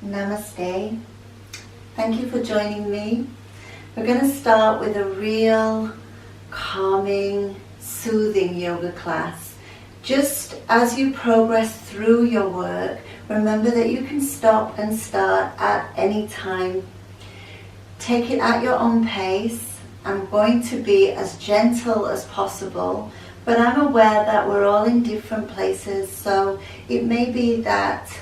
Namaste. Thank you for joining me. We're going to start with a real calming, soothing yoga class. Just as you progress through your work, remember that you can stop and start at any time. Take it at your own pace. I'm going to be as gentle as possible, but I'm aware that we're all in different places, so it may be that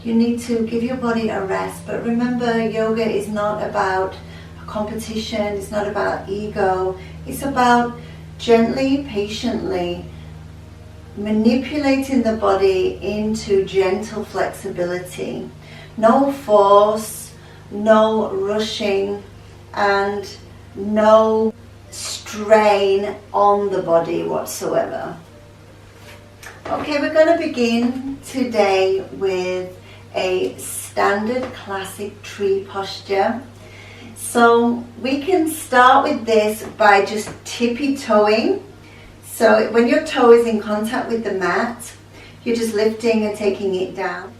you need to give your body a rest. But remember, yoga is not about a competition, it's not about ego, it's about gently, patiently manipulating the body into gentle flexibility. No force, no rushing, and no strain on the body whatsoever. Okay, we're going to begin today with a standard classic tree posture. So we can start with this by just tippy-toeing. So when your toe is in contact with the mat, you're just lifting and taking it down.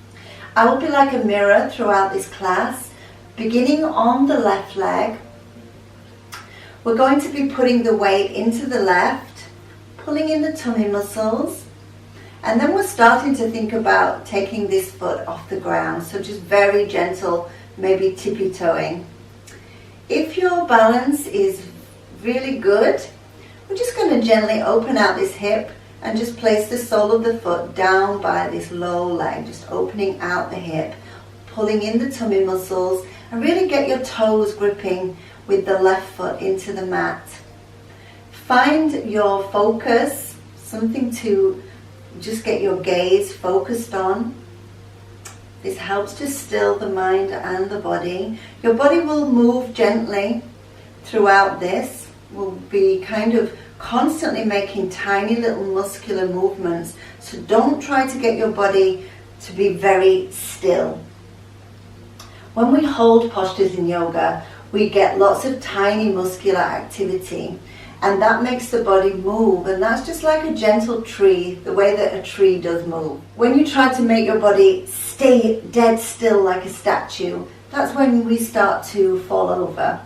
I will be like a mirror throughout this class. Beginning on the left leg, we're going to be putting the weight into the left, pulling in the tummy muscles, and then we're starting to think about taking this foot off the ground. So just very gentle, maybe tippy-toeing. If your balance is really good, we're just going to gently open out this hip and just place the sole of the foot down by this low leg, just opening out the hip, pulling in the tummy muscles, and really get your toes gripping with the left foot into the mat. Find your focus, something to just get your gaze focused on. This helps to still the mind and the body. Your body will move gently throughout this. We'll be kind of constantly making tiny little muscular movements. So don't try to get your body to be very still. When we hold postures in yoga, we get lots of tiny muscular activity, and that makes the body move, and that's just like a gentle tree, the way that a tree does move. When you try to make your body stay dead still like a statue, that's when we start to fall over.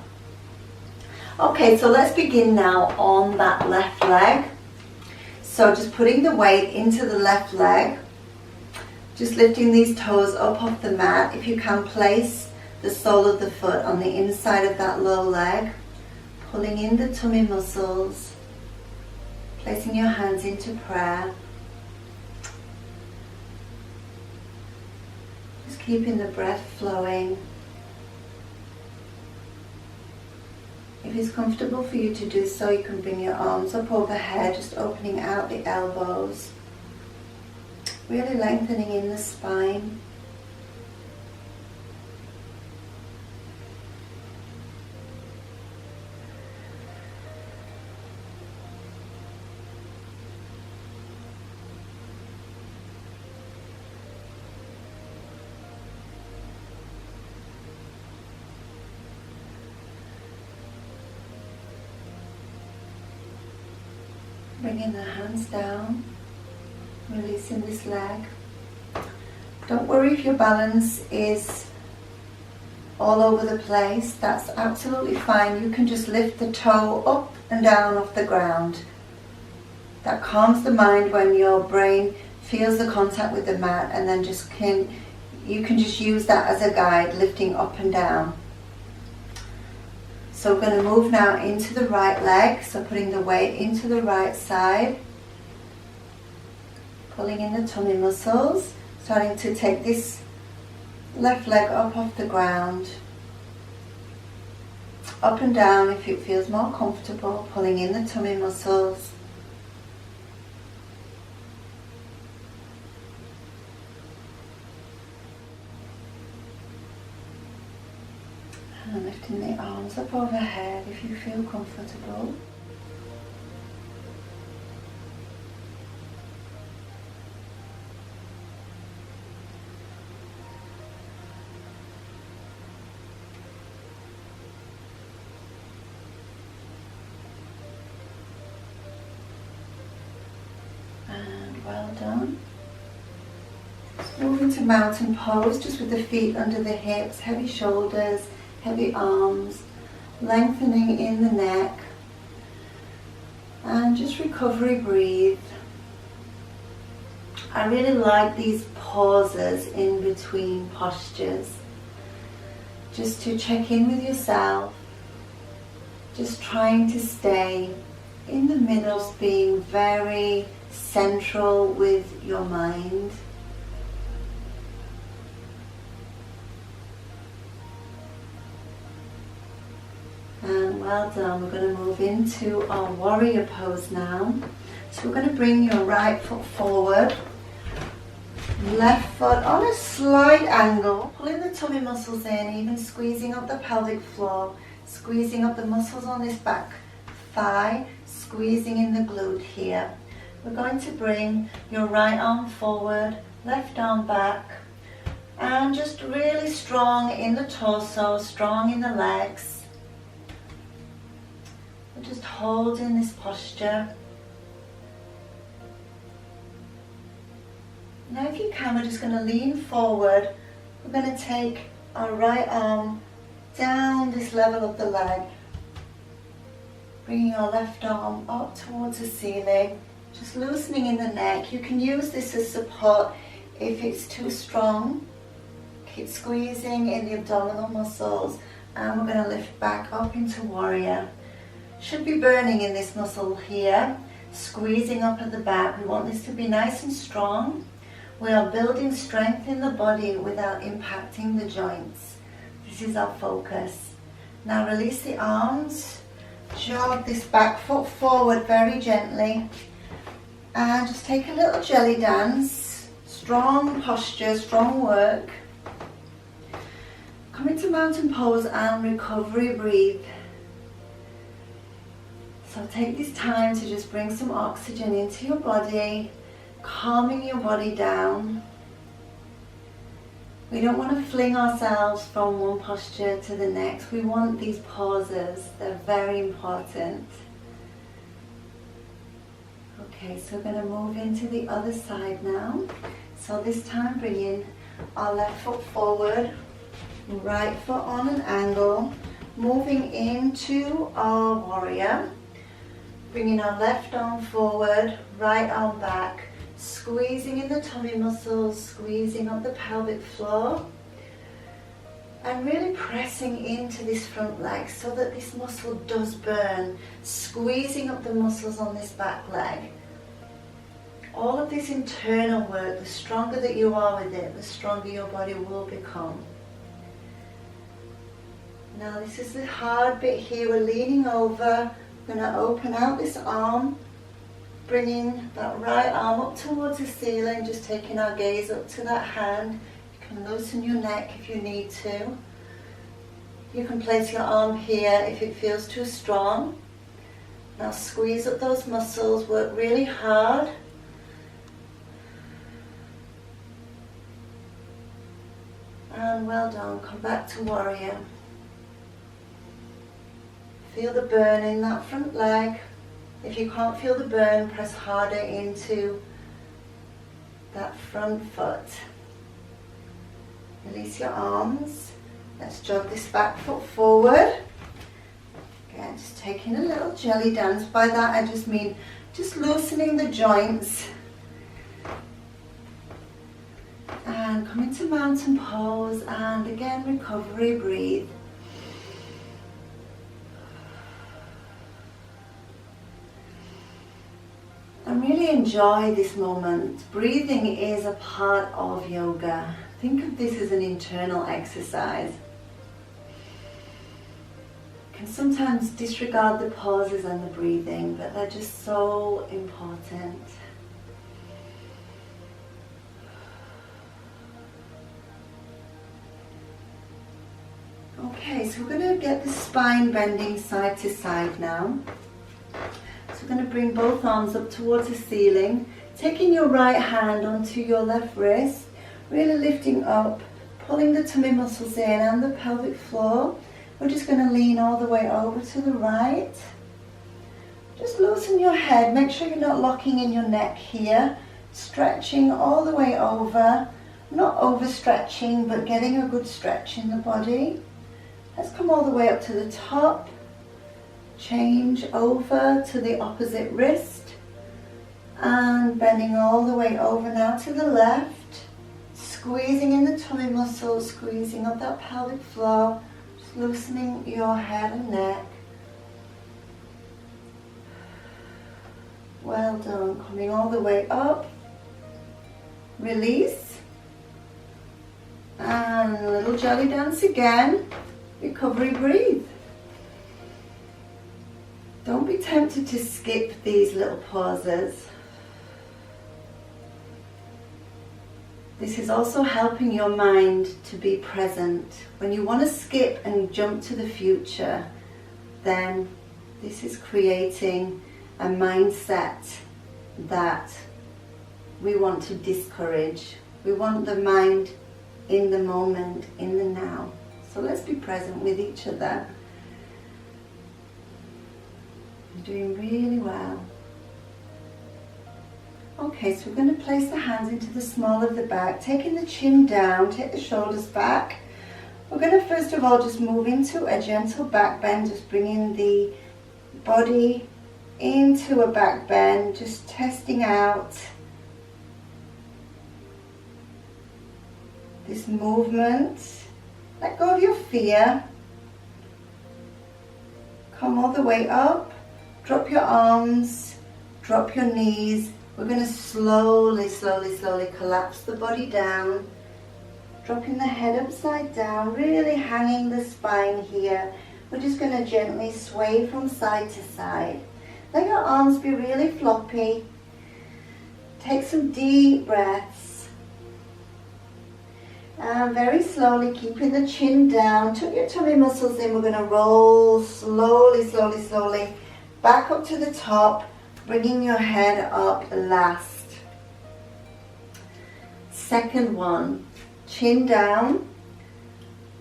Okay, so let's begin now on that left leg. So just putting the weight into the left leg, just lifting these toes up off the mat. If you can, place the sole of the foot on the inside of that low leg, pulling in the tummy muscles, placing your hands into prayer. Just keeping the breath flowing. If it's comfortable for you to do so, you can bring your arms up overhead, just opening out the elbows, really lengthening in the spine. Bringing the hands down, releasing this leg. Don't worry if your balance is all over the place, that's absolutely fine. You can just lift the toe up and down off the ground. That calms the mind when your brain feels the contact with the mat, and then you can just use that as a guide, lifting up and down. So we're going to move now into the right leg, so putting the weight into the right side, pulling in the tummy muscles, starting to take this left leg up off the ground, up and down if it feels more comfortable, pulling in the tummy muscles. And lifting the arms up overhead if you feel comfortable. And well done. Just Move into mountain pose, just with the feet under the hips, heavy shoulders, heavy arms, lengthening in the neck. And just recovery breathe. I really like these pauses in between postures, just to check in with yourself, just trying to stay in the middle, being very central with your mind. And well done. We're going to move into our warrior pose now. So we're going to bring your right foot forward, left foot on a slight angle, pulling the tummy muscles in, even squeezing up the pelvic floor, squeezing up the muscles on this back thigh, squeezing in the glute here. We're going to bring your right arm forward, left arm back, and just really strong in the torso, strong in the legs. We're just holding this posture. Now if you can, we're just going to lean forward. We're going to take our right arm down this level of the leg, bringing our left arm up towards the ceiling, just loosening in the neck. You can use this as support if it's too strong. Keep squeezing in the abdominal muscles, and we're going to lift back up into warrior. Should be burning in this muscle here, squeezing up at the back. We want this to be nice and strong. We are building strength in the body without impacting the joints. This is our focus. Now release the arms, jog this back foot forward very gently, and just take a little jelly dance. Strong posture, strong work. Come into mountain pose and recovery breathe. So take this time to just bring some oxygen into your body, calming your body down. We don't want to fling ourselves from one posture to the next. We want these pauses. They're very important. Okay, so we're going to move into the other side now. So this time bringing our left foot forward, right foot on an angle, moving into our warrior. Bringing our left arm forward, right arm back, squeezing in the tummy muscles, squeezing up the pelvic floor, and really pressing into this front leg so that this muscle does burn, squeezing up the muscles on this back leg. All of this internal work, the stronger that you are with it, the stronger your body will become. Now this is the hard bit here. We're leaning over. We're going to open out this arm, bringing that right arm up towards the ceiling, just taking our gaze up to that hand. You can loosen your neck if you need to. You can place your arm here if it feels too strong. Now squeeze up those muscles, work really hard. And well done, come back to warrior. Feel the burn in that front leg. If you can't feel the burn, press harder into that front foot. Release your arms. Let's jog this back foot forward. Again, just taking a little jelly dance. By that I just mean just loosening the joints. And come into mountain pose, and again recovery, breathe. And really enjoy this moment. Breathing is a part of yoga. Think of this as an internal exercise. You can sometimes disregard the pauses and the breathing, but they're just so important. Okay, so we're going to get the spine bending side to side now. So we're going to bring both arms up towards the ceiling, taking your right hand onto your left wrist, really lifting up, pulling the tummy muscles in and the pelvic floor. We're just going to lean all the way over to the right. Just loosen your head, make sure you're not locking in your neck here, stretching all the way over, Not overstretching, but getting a good stretch in the body. Let's come all the way up to the top. Change over to the opposite wrist. And bending all the way over now to the left. Squeezing in the tummy muscles, squeezing up that pelvic floor. Just loosening your head and neck. Well done. Coming all the way up. Release. And a little jelly dance again. Recovery breathe. Don't be tempted to skip these little pauses. This is also helping your mind to be present. When you want to skip and jump to the future, then this is creating a mindset that we want to discourage. We want the mind in the moment, in the now. So let's be present with each other. You're doing really well. Okay, so we're going to place the hands into the small of the back, taking the chin down, take the shoulders back. We're going to first of all just move into a gentle back bend, just bringing the body into a back bend, just testing out this movement. Let go of your fear. Come all the way up. Drop your arms. Drop your knees. We're going to slowly, slowly, slowly collapse the body down. Dropping the head upside down. Really hanging the spine here. We're just going to gently sway from side to side. Let your arms be really floppy. Take some deep breaths. And very slowly, keeping the chin down, tuck your tummy muscles in. We're going to roll slowly, slowly, slowly back up to the top, bringing your head up last. Second one, chin down,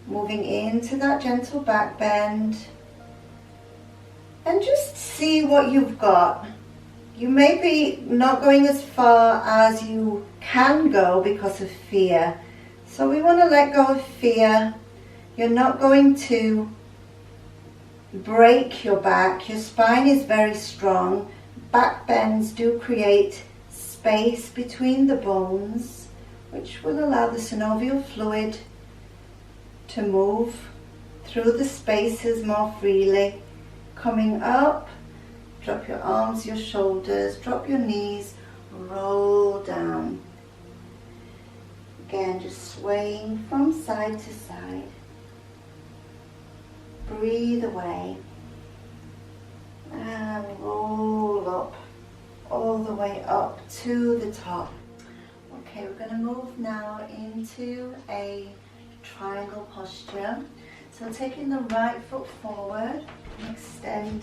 moving into that gentle back bend. And just see what you've got. You may be not going as far as you can go because of fear. So we want to let go of fear. You're not going to break your back. Your spine is very strong. Back bends do create space between the bones, which will allow the synovial fluid to move through the spaces more freely. Coming up, drop your arms, your shoulders, drop your knees, roll down. Again, just swaying from side to side. Breathe away. And roll up, all the way up to the top. Okay, we're going to move now into a triangle posture. So taking the right foot forward, and extend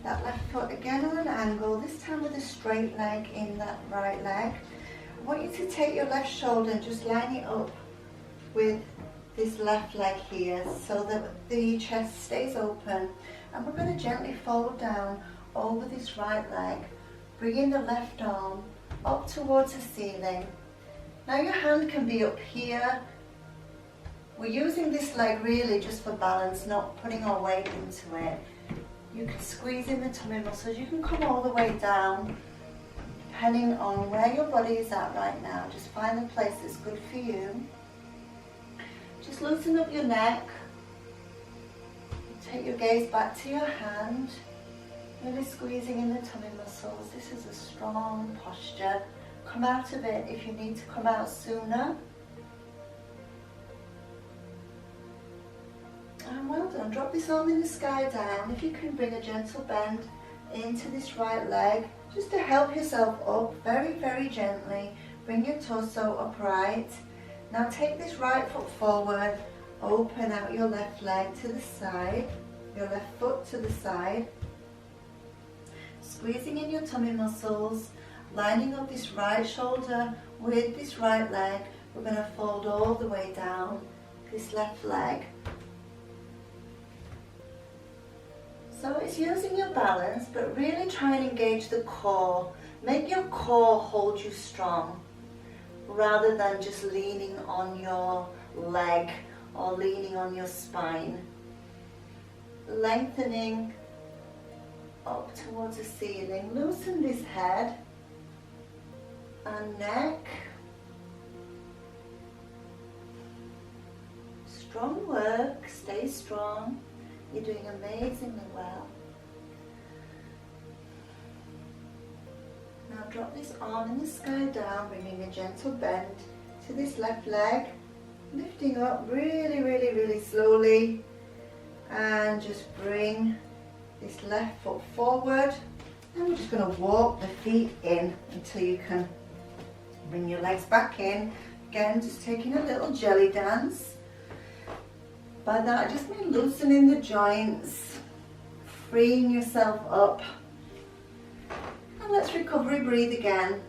that left foot again on an angle, this time with a straight leg in that right leg. I want you to take your left shoulder and just line it up with this left leg here so that the chest stays open. And we're going to gently fold down over this right leg, bringing the left arm up towards the ceiling. Now your hand can be up here. We're using this leg really just for balance, not putting our weight into it. You can squeeze in the tummy muscles. You can come all the way down, depending on where your body is at right now. Just find the place that's good for you. Just loosen up your neck. Take your gaze back to your hand. Really squeezing in the tummy muscles. This is a strong posture. Come out of it if you need to come out sooner. And well done. Drop this arm in the sky down. If you can bring a gentle bend into this right leg, just to help yourself up very, very gently. Bring your torso upright. Now take this right foot forward. Open out your left leg to the side. Your left foot to the side. Squeezing in your tummy muscles. Lining up this right shoulder with this right leg. We're going to fold all the way down this left leg. So it's using your balance, but really try and engage the core. Make your core hold you strong. rather than just leaning on your leg or leaning on your spine. Lengthening up towards the ceiling. Loosen this head and neck. Strong work, stay strong. You're doing amazingly well. Now drop this arm in the sky down, bringing a gentle bend to this left leg. Lifting up really, really, really slowly. And just bring this left foot forward. And we're just going to walk the feet in until you can bring your legs back in. Again, just taking a little jelly dance. By that I just mean loosening the joints, freeing yourself up. And let's recovery breathe again.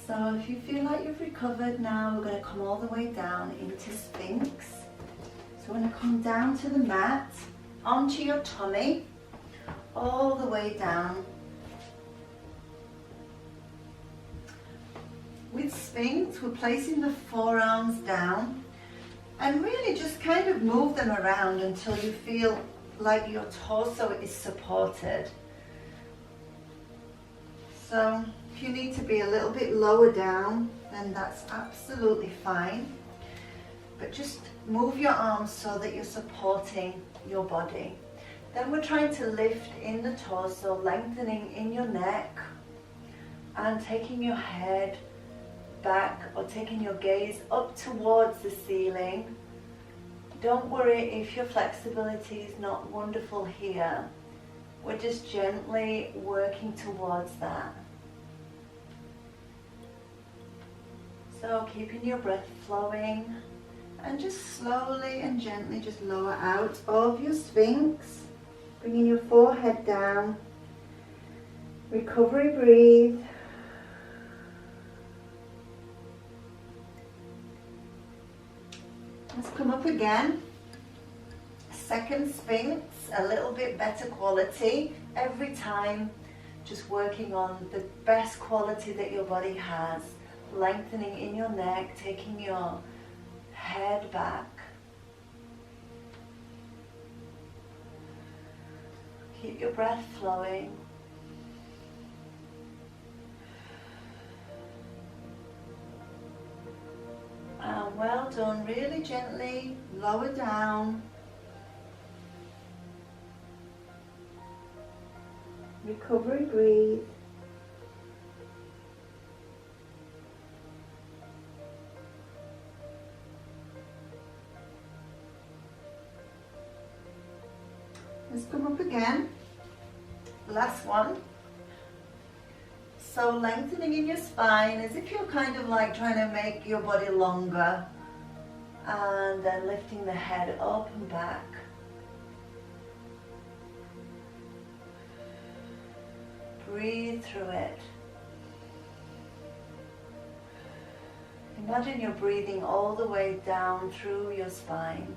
So if you feel like you've recovered now, we're going to come all the way down into Sphinx. So we're going to come down to the mat, onto your tummy, all the way down. With Sphinx, we're placing the forearms down and really just kind of move them around until you feel like your torso is supported. So if you need to be a little bit lower down, then that's absolutely fine. But just move your arms so that you're supporting your body. Then we're trying to lift in the torso, lengthening in your neck and taking your head back or taking your gaze up towards the ceiling. Don't worry if your flexibility is not wonderful here. We're just gently working towards that. So keeping your breath flowing and just slowly and gently just lower out of your Sphinx, bringing your forehead down. Recovery breathe. Let's come up again. Second Sphinx, a little bit better quality every time, just working on the best quality that your body has. Lengthening in your neck, taking your head back. Keep your breath flowing. And well done, really gently lower down. Recovery breathe. Let's come up again. Last one. So lengthening in your spine as if you're kind of like trying to make your body longer, and then lifting the head up and back. Breathe through it. Imagine you're breathing all the way down through your spine.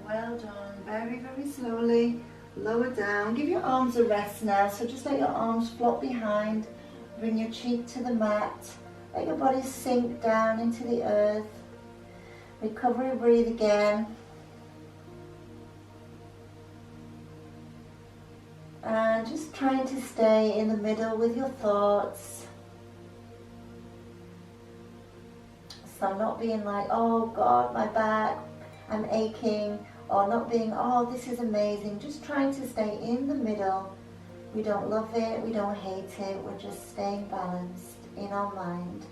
Well done. Very, very slowly lower down. Give your arms a rest now. So just let your arms flop behind. Bring your cheek to the mat. Let your body sink down into the earth. Recovery breathe again. And just trying to stay in the middle with your thoughts. So not being like, oh God, my back, I'm aching. Or not being, oh, this is amazing. Just trying to stay in the middle. We don't love it, we don't hate it. We're just staying balanced in our mind.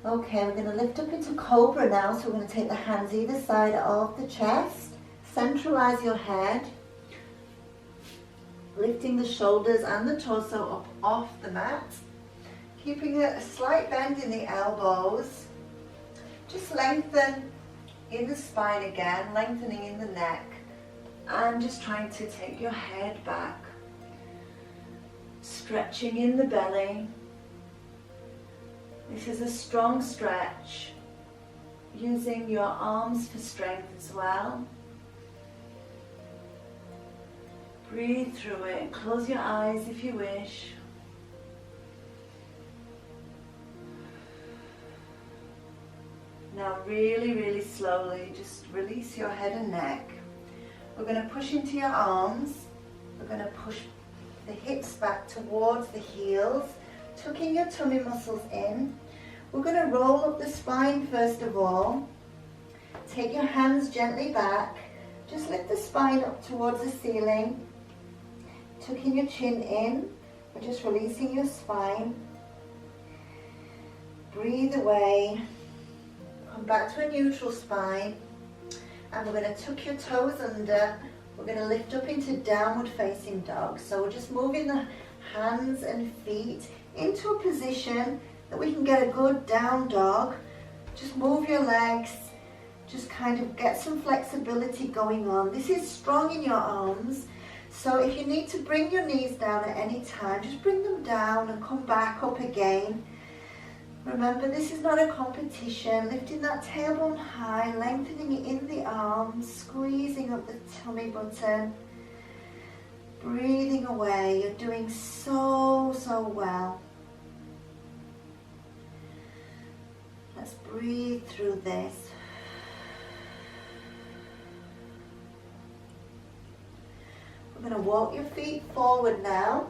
Okay, we're going to lift up into Cobra now. So we're going to take the hands either side of the chest. Centralize your head. Lifting the shoulders and the torso up off the mat. Keeping a slight bend in the elbows. Just lengthen in the spine again, lengthening in the neck, and just trying to take your head back, stretching in the belly, This is a strong stretch, using your arms for strength as well. Breathe through it. Close your eyes if you wish. Now really, really slowly, just release your head and neck. We're going to push into your arms. We're going to push the hips back towards the heels, tucking your tummy muscles in. We're going to roll up the spine first of all. Take your hands gently back. Just lift the spine up towards the ceiling. Tucking your chin in. We're just releasing your spine. Breathe away. Come back to a neutral spine. And we're going to tuck your toes under. We're going to lift up into downward facing dog. So we're just moving the hands and feet into a position that we can get a good down dog. Just move your legs. Just kind of get some flexibility going on. This is strong in your arms. So if you need to bring your knees down at any time, just bring them down and come back up again. Remember, this is not a competition. Lifting that tailbone high, lengthening it in the arms, squeezing up the tummy button. Breathing away. You're doing so, so well. Let's breathe through this. We're going to walk your feet forward now,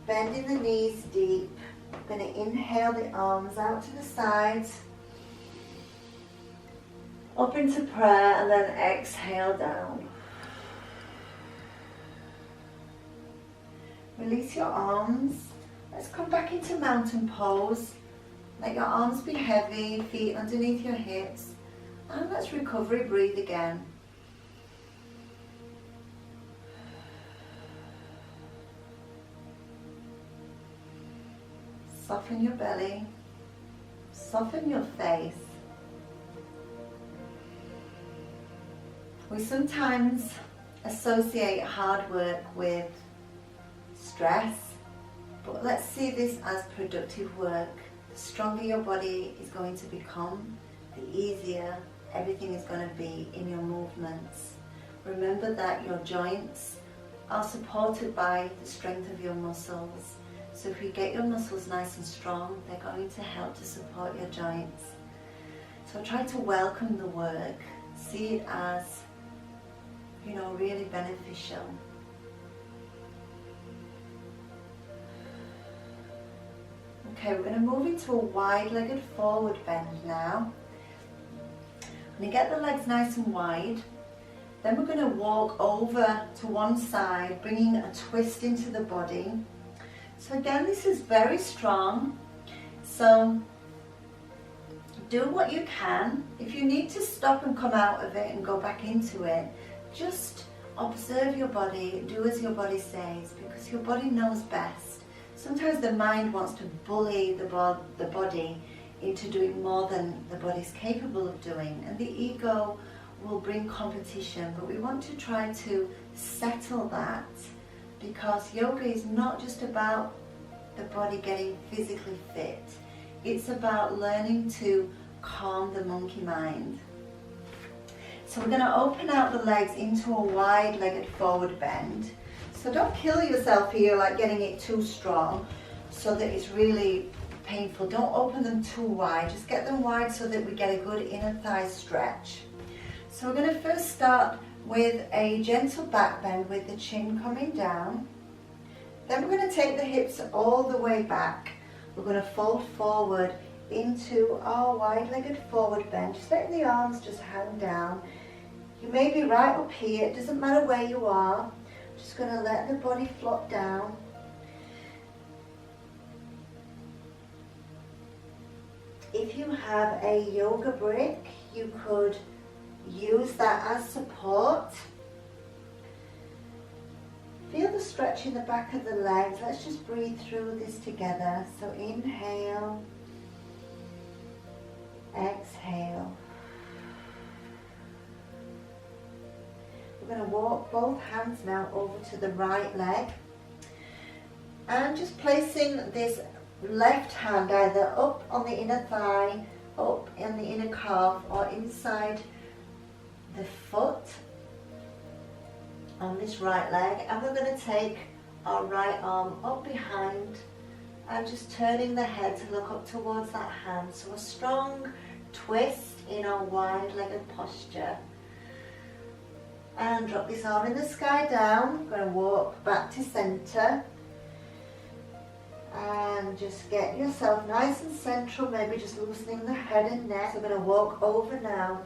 bending the knees deep. We're going to inhale the arms out to the sides, up into prayer, and then exhale down. Release your arms. Let's come back into mountain pose. Let your arms be heavy, feet underneath your hips. And let's recovery breathe again. Soften your belly, soften your face. We sometimes associate hard work with stress, but let's see this as productive work. The stronger your body is going to become, the easier everything is going to be in your movements. Remember that your joints are supported by the strength of your muscles. So if you get your muscles nice and strong, they're going to help to support your joints. So try to welcome the work. See it as, really beneficial. Okay, we're going to move into a wide-legged forward bend now. I'm going to get the legs nice and wide. Then we're going to walk over to one side, bringing a twist into the body. So again, this is very strong. So do what you can. If you need to stop and come out of it and go back into it, just observe your body, do as your body says, because your body knows best. Sometimes the mind wants to bully the body into doing more than the body's capable of doing, and the ego will bring competition, but we want to try to settle that. Because yoga is not just about the body getting physically fit. It's about learning to calm the monkey mind. So we're going to open out the legs into a wide-legged forward bend. So don't kill yourself here, like getting it too strong so that it's really painful. Don't open them too wide. Just get them wide so that we get a good inner thigh stretch. So we're going to first start with a gentle back bend with the chin coming down. Then we're going to take the hips all the way back. We're going to fold forward into our wide-legged forward bend. Just letting the arms just hang down. You may be right up here, it doesn't matter where you are. Just going to let the body flop down. If you have a yoga brick, you could use that as support. Feel the stretch in the back of the legs. Let's just breathe through this together. So inhale, exhale. We're going to walk both hands now over to the right leg. And just placing this left hand either up on the inner thigh, up in the inner calf, or inside the foot on this right leg. And we're going to take our right arm up behind and just turning the head to look up towards that hand. So a strong twist in our wide-legged posture. And drop this arm in the sky down. I'm going to walk back to center. And just get yourself nice and central, maybe just loosening the head and neck. So I'm going to walk over now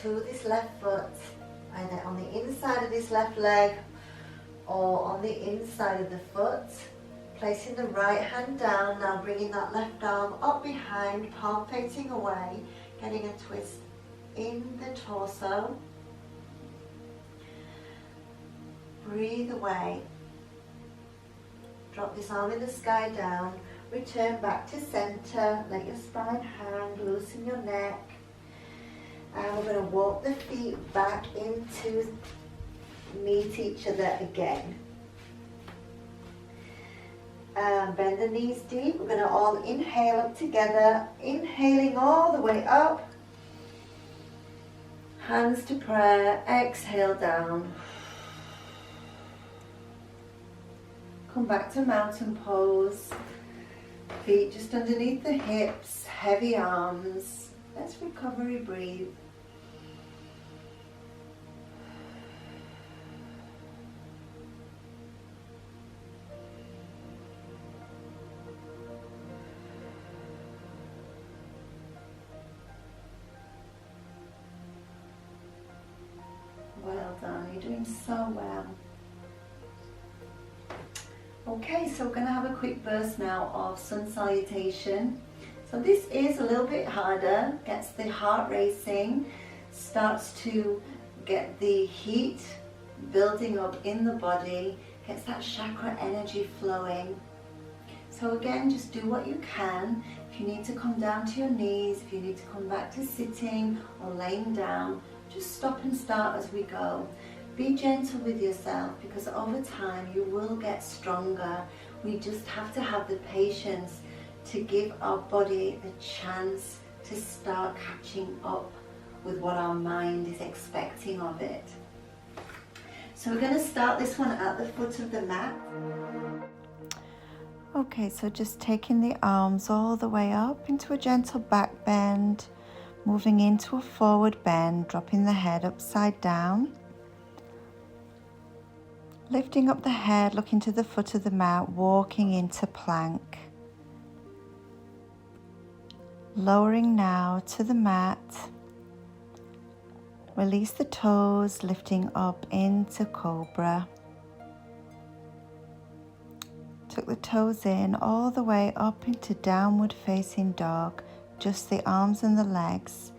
to this left foot, either on the inside of this left leg or on the inside of the foot. Placing the right hand down, now bringing that left arm up behind, palm facing away, getting a twist in the torso. Breathe away. Drop this arm in the sky down, return back to center, let your spine hang, loosen your neck. And we're going to walk the feet back into meet each other again. Bend the knees deep. We're going to all inhale up together, inhaling all the way up. Hands to prayer, exhale down. Come back to mountain pose. Feet just underneath the hips, heavy arms. Let's recovery breathe. Well done, you're doing so well. Okay, so we're going to have a quick burst now of sun salutation. So this is a little bit harder, gets the heart racing, starts to get the heat building up in the body, gets that chakra energy flowing. So again, just do what you can. If you need to come down to your knees, if you need to come back to sitting or laying down, just stop and start as we go. Be gentle with yourself, because over time you will get stronger. We just have to have the patience to give our body the chance to start catching up with what our mind is expecting of it. So we're going to start this one at the foot of the mat. Okay, so just taking the arms all the way up into a gentle back bend, moving into a forward bend, dropping the head upside down. Lifting up the head, looking to the foot of the mat, walking into plank. Lowering now to the mat. Release the toes, lifting up into Cobra. Tuck the toes in all the way up into downward facing dog, just the arms and the legs.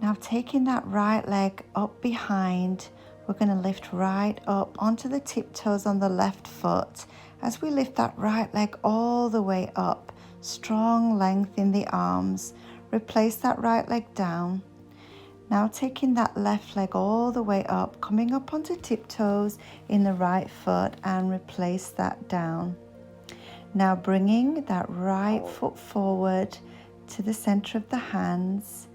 Now taking that right leg up behind, we're going to lift right up onto the tiptoes on the left foot. As we lift that right leg all the way up, strong length in the arms, replace that right leg down. Now taking that left leg all the way up, coming up onto tiptoes in the right foot, and replace that down. Now bringing that right foot forward to the center of the hands.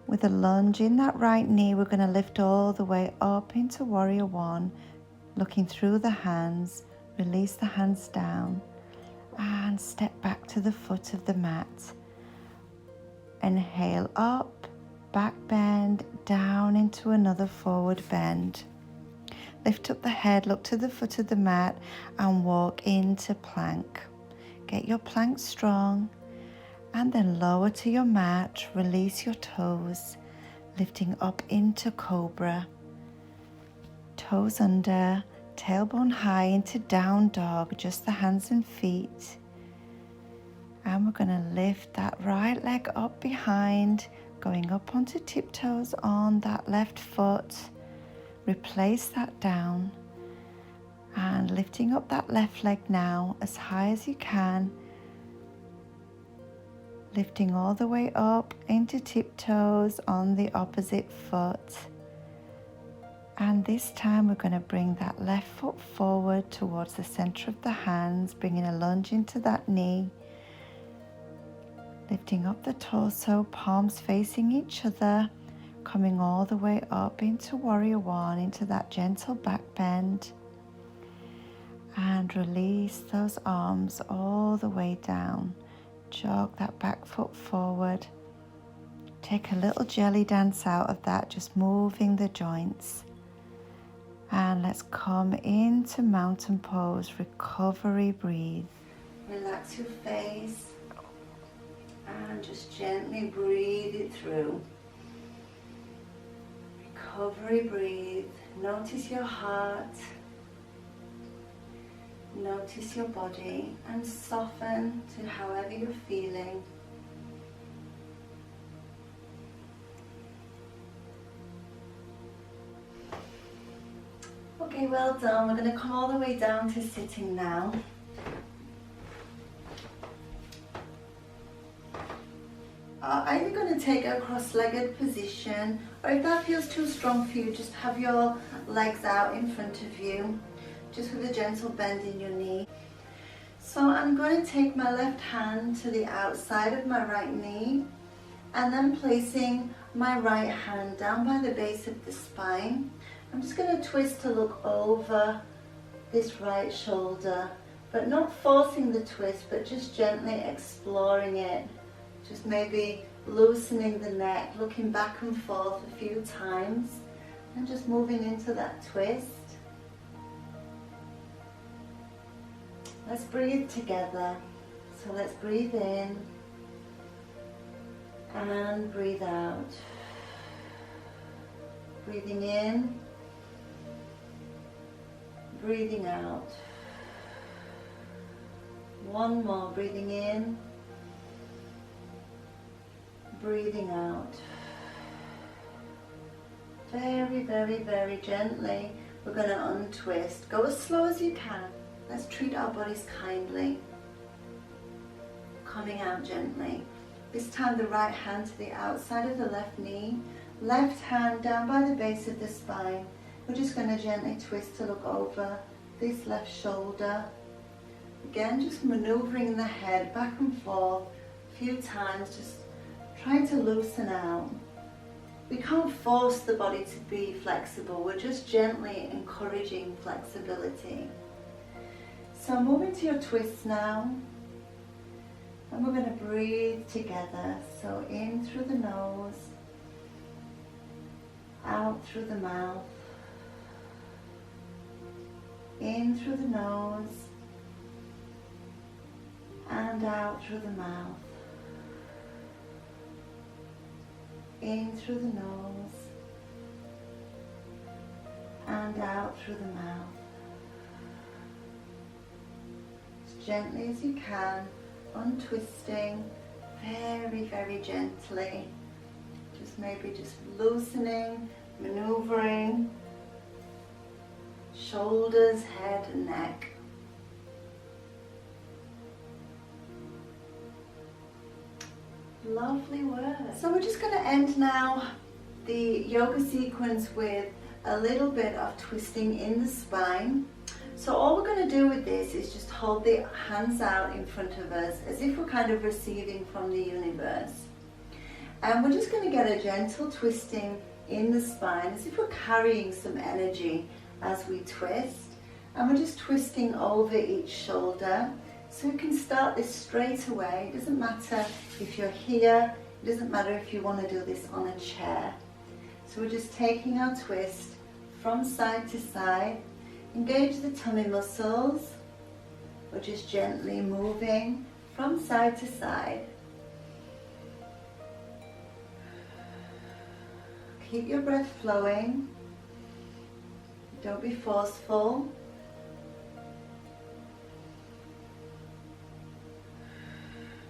With a lunge in that right knee, we're going to lift all the way up into Warrior One, looking through the hands, release the hands down, and step back to the foot of the mat. Inhale up, back bend, down into another forward bend. Lift up the head, look to the foot of the mat, and walk into plank. Get your plank strong. And then lower to your mat, release your toes, lifting up into Cobra. Toes under, tailbone high into down dog, just the hands and feet. And we're going to lift that right leg up behind, going up onto tiptoes on that left foot. Replace that down. And lifting up that left leg now as high as you can. Lifting all the way up into tiptoes on the opposite foot. And this time we're going to bring that left foot forward towards the center of the hands, bringing a lunge into that knee, lifting up the torso, palms facing each other, coming all the way up into Warrior One, into that gentle back bend, and release those arms all the way down. Jog that back foot forward. Take a little jelly dance out of that, just moving the joints. And let's come into mountain pose, recovery breathe. Relax your face and just gently breathe it through. Recovery breathe. Notice your heart. Notice your body and soften to however you're feeling. Okay, well done. We're going to come all the way down to sitting now. Either going to take a cross-legged position, or if that feels too strong for you, just have your legs out in front of you, just with a gentle bend in your knee. So I'm going to take my left hand to the outside of my right knee, and then placing my right hand down by the base of the spine. I'm just going to twist to look over this right shoulder, but not forcing the twist, but just gently exploring it. Just maybe loosening the neck, looking back and forth a few times, and just moving into that twist. Let's breathe together. So let's breathe in and breathe out. Breathing in, breathing out. One more, breathing in, breathing out. Very, very, very gently, we're going to untwist. Go as slow as you can. Let's treat our bodies kindly. Coming out gently. This time the right hand to the outside of the left knee. Left hand down by the base of the spine. We're just going to gently twist to look over this left shoulder. Again, just maneuvering the head back and forth a few times, just trying to loosen out. We can't force the body to be flexible, we're just gently encouraging flexibility. So moving to your twists now, and we're going to breathe together. So in through the nose, out through the mouth, in through the nose, and out through the mouth. In through the nose and out through the mouth. As gently as you can, untwisting very, very gently. Just maybe just loosening, maneuvering shoulders, head and neck. Lovely work. So we're just going to end now the yoga sequence with a little bit of twisting in the spine. So all we're going to do with this is just hold the hands out in front of us as if we're kind of receiving from the universe. And we're just going to get a gentle twisting in the spine as if we're carrying some energy as we twist. And we're just twisting over each shoulder. So we can start this straight away. It doesn't matter if you're here, it doesn't matter if you want to do this on a chair. So we're just taking our twist from side to side. Engage the tummy muscles. We're just gently moving from side to side. Keep your breath flowing. Don't be forceful.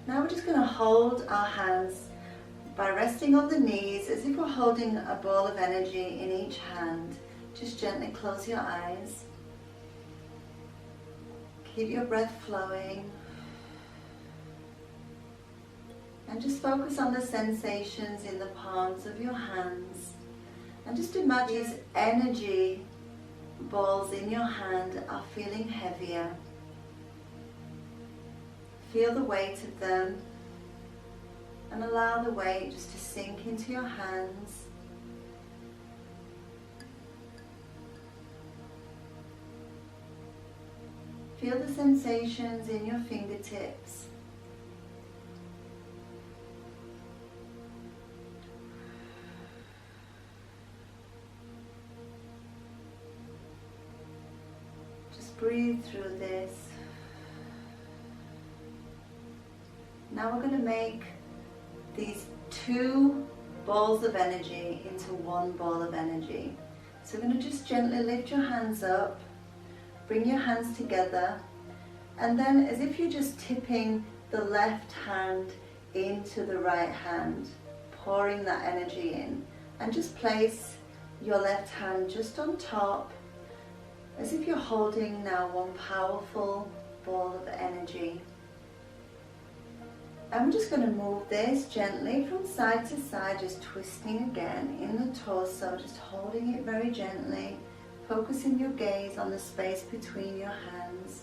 Now we're just going to hold our hands by resting on the knees as if we're holding a ball of energy in each hand. Just gently close your eyes. Keep your breath flowing. And just focus on the sensations in the palms of your hands And just imagine these energy balls in your hand are feeling heavier. Feel the weight of them and allow the weight just to sink into your hands. Feel the sensations in your fingertips. Just breathe through this. Now we're going to make these two balls of energy into one ball of energy. So we're going to just gently lift your hands up, bring your hands together, and then as if you're just tipping the left hand into the right hand, pouring that energy in, and just place your left hand just on top, as if you're holding now one powerful ball of energy. And we're just going to move this gently from side to side, just twisting again in the torso, just holding it very gently, focusing your gaze on the space between your hands.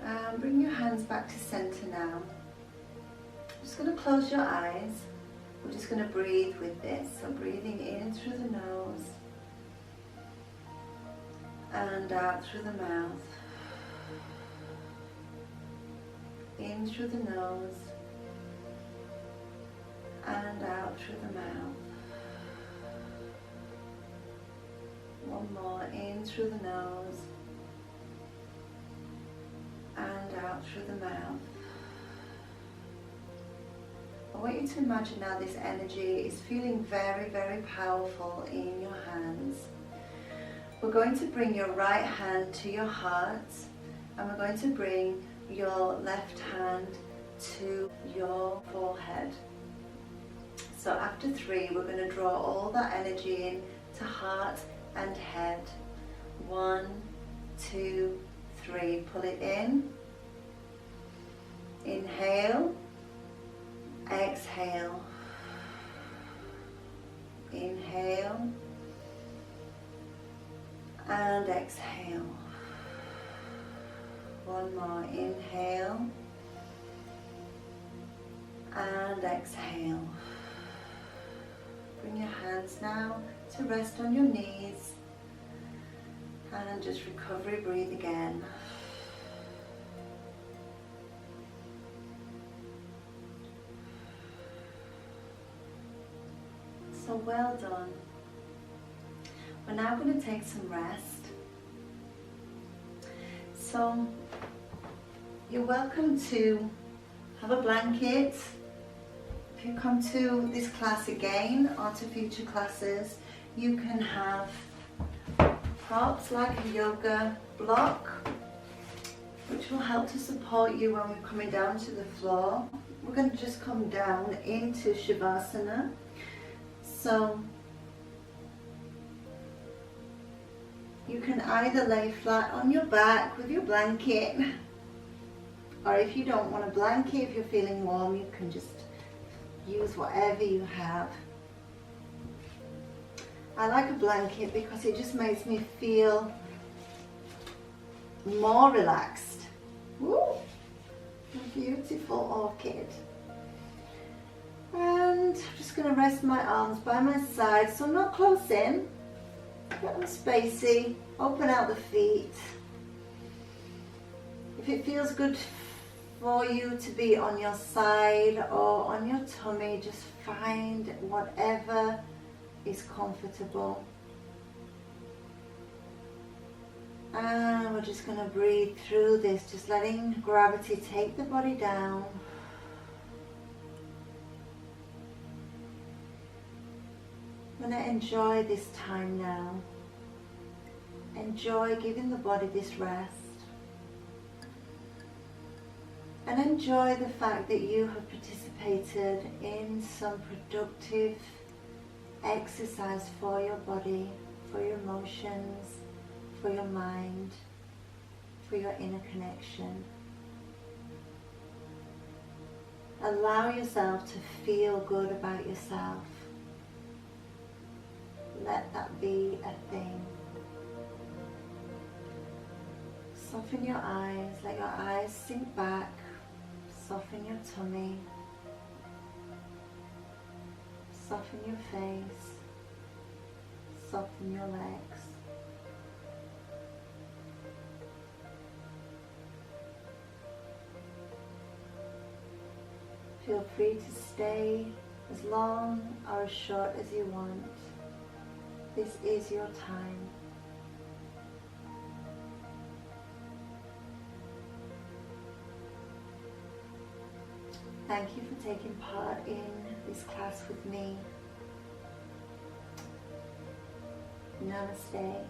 And bring your hands back to center now. Just going to close your eyes. We're just going to breathe with this. So breathing in through the nose and out through the mouth. In through the nose and out through the mouth. One more, in through the nose and out through the mouth. I want you to imagine now this energy is feeling very, very powerful in your hands. We're going to bring your right hand to your heart, and we're going to bring your left hand to your forehead. So after 3, we're going to draw all that energy in to heart and head. 1, 2, 3. Pull it in. Inhale. Exhale. Inhale. And exhale. One more. Inhale. And exhale. Bring your hands now to rest on your knees. And just recovery, breathe again. So well done. We're now going to take some rest. So you're welcome to have a blanket. If you come to this class again or to future classes, you can have props like a yoga block, which will help to support you when we're coming down to the floor. We're going to just come down into Shavasana. So you can either lay flat on your back with your blanket, or if you don't want a blanket, if you're feeling warm, you can just use whatever you have. I like a blanket because it just makes me feel more relaxed. Woo! A beautiful orchid. And I'm just going to rest my arms by my side, so not close in. Get them spacey, open out the feet. If it feels good for you to be on your side or on your tummy, just find whatever is comfortable. And we're just going to breathe through this, just letting gravity take the body down. I'm going to enjoy this time now. Enjoy giving the body this rest. And enjoy the fact that you have participated in some productive exercise for your body, for your emotions, for your mind, for your inner connection. Allow yourself to feel good about yourself. Let that be a thing. Soften your eyes, let your eyes sink back. Soften your tummy. Soften your face. Soften your legs. Feel free to stay as long or as short as you want. This is your time. Thank you for taking part in this class with me. Namaste.